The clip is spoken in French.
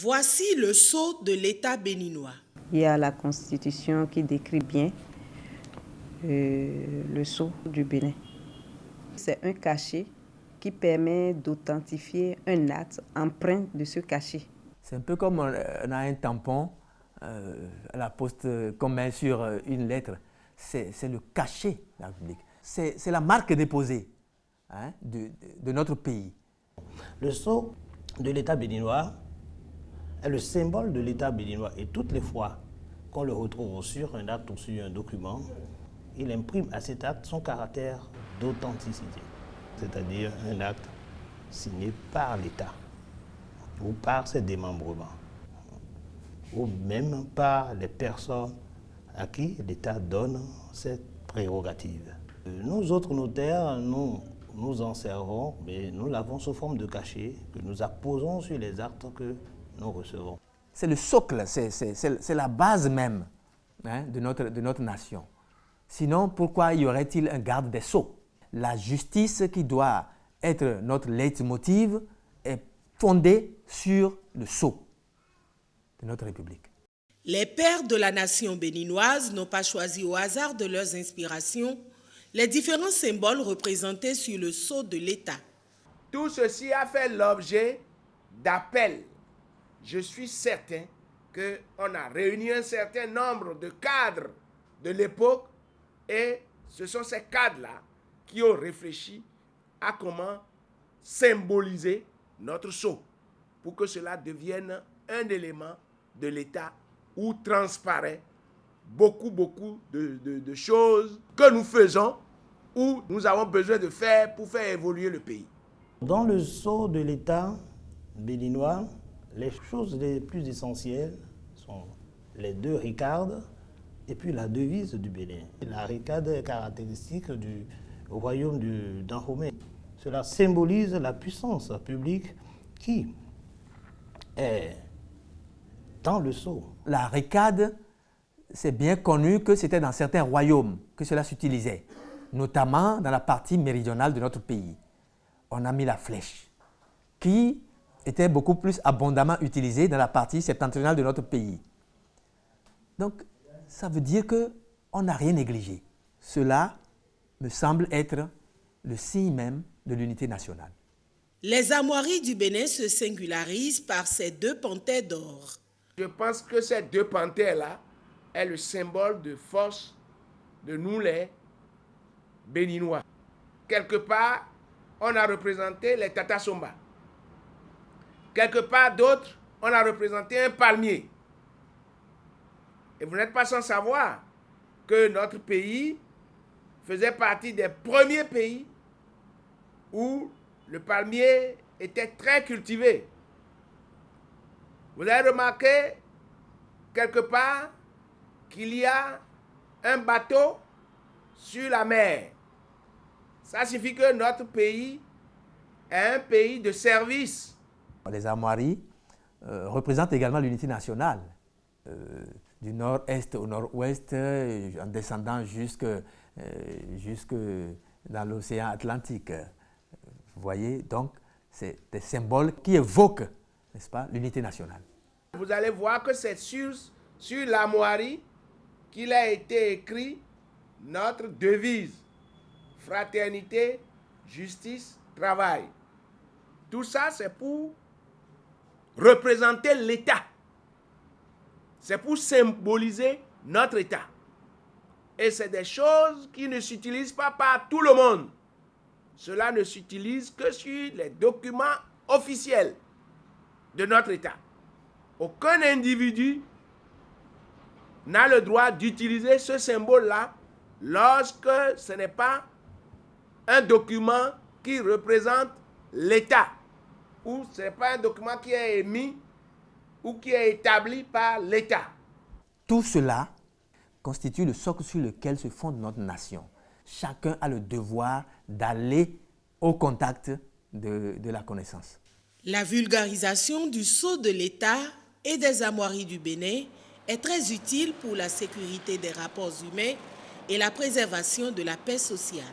Voici le sceau de l'État béninois. Il y a la Constitution qui décrit bien le sceau du Bénin. C'est un cachet qui permet d'authentifier un acte empreint de ce cachet. C'est un peu comme on a un tampon à la poste qu'on met sur une lettre. C'est le cachet de la République. C'est la marque déposée de notre pays. Le sceau de l'État béninois est le symbole de l'État béninois. Et toutes les fois qu'on le retrouve sur un acte ou sur un document, il imprime à cet acte son caractère d'authenticité. C'est-à-dire un acte signé par l'État ou par ses démembrements ou même par les personnes à qui l'État donne cette prérogative. Nous autres notaires, nous en servons, mais nous l'avons sous forme de cachet que nous apposons sur les actes que nous recevons. C'est le socle, c'est la base même de notre nation. Sinon, pourquoi y aurait-il un garde des sceaux? La justice qui doit être notre leitmotiv est fondée sur le sceau de notre République. Les pères de la nation béninoise n'ont pas choisi au hasard de leurs inspirations les différents symboles représentés sur le sceau de l'État. Tout ceci a fait l'objet d'appels. Je suis certain qu'on a réuni un certain nombre de cadres de l'époque et ce sont ces cadres-là qui ont réfléchi à comment symboliser notre sceau pour que cela devienne un élément de l'État où transparaît beaucoup de choses que nous faisons ou nous avons besoin de faire pour faire évoluer le pays. Dans le sceau de l'État béninois, les choses les plus essentielles sont les deux ricardes et puis la devise du Bénin. La ricarde est caractéristique du royaume du Dahomey. Cela symbolise la puissance publique qui est dans le sceau. La ricarde, c'est bien connu que c'était dans certains royaumes que cela s'utilisait, notamment dans la partie méridionale de notre pays. On a mis la flèche, qui était beaucoup plus abondamment utilisée dans la partie septentrionale de notre pays. Donc, ça veut dire qu'on n'a rien négligé. Cela me semble être le signe même de l'unité nationale. Les armoiries du Bénin se singularisent par ces deux panthères d'or. Je pense que ces deux panthères-là est le symbole de force de nous les Béninois. Quelque part, on a représenté les Tata Somba. Quelque part d'autre, on a représenté un palmier. Et vous n'êtes pas sans savoir que notre pays faisait partie des premiers pays où le palmier était très cultivé. Vous avez remarqué quelque part qu'il y a un bateau sur la mer. Ça signifie que notre pays est un pays de service. Les armoiries représentent également l'unité nationale, du nord-est au nord-ouest, en descendant jusque dans l'océan Atlantique. Vous voyez, donc, c'est des symboles qui évoquent, n'est-ce pas, l'unité nationale. Vous allez voir que c'est sur l'armoirie qu'il a été écrit notre devise. Fraternité, justice, travail. Tout ça, c'est pour représenter l'État. C'est pour symboliser notre État. Et c'est des choses qui ne s'utilisent pas par tout le monde. Cela ne s'utilise que sur les documents officiels de notre État. Aucun individu n'a le droit d'utiliser ce symbole-là lorsque ce n'est pas un document qui représente l'État ou ce n'est pas un document qui est émis ou qui est établi par l'État. Tout cela constitue le socle sur lequel se fonde notre nation. Chacun a le devoir d'aller au contact de la connaissance. La vulgarisation du sceau de l'État et des armoiries du Bénin est très utile pour la sécurité des rapports humains et la préservation de la paix sociale.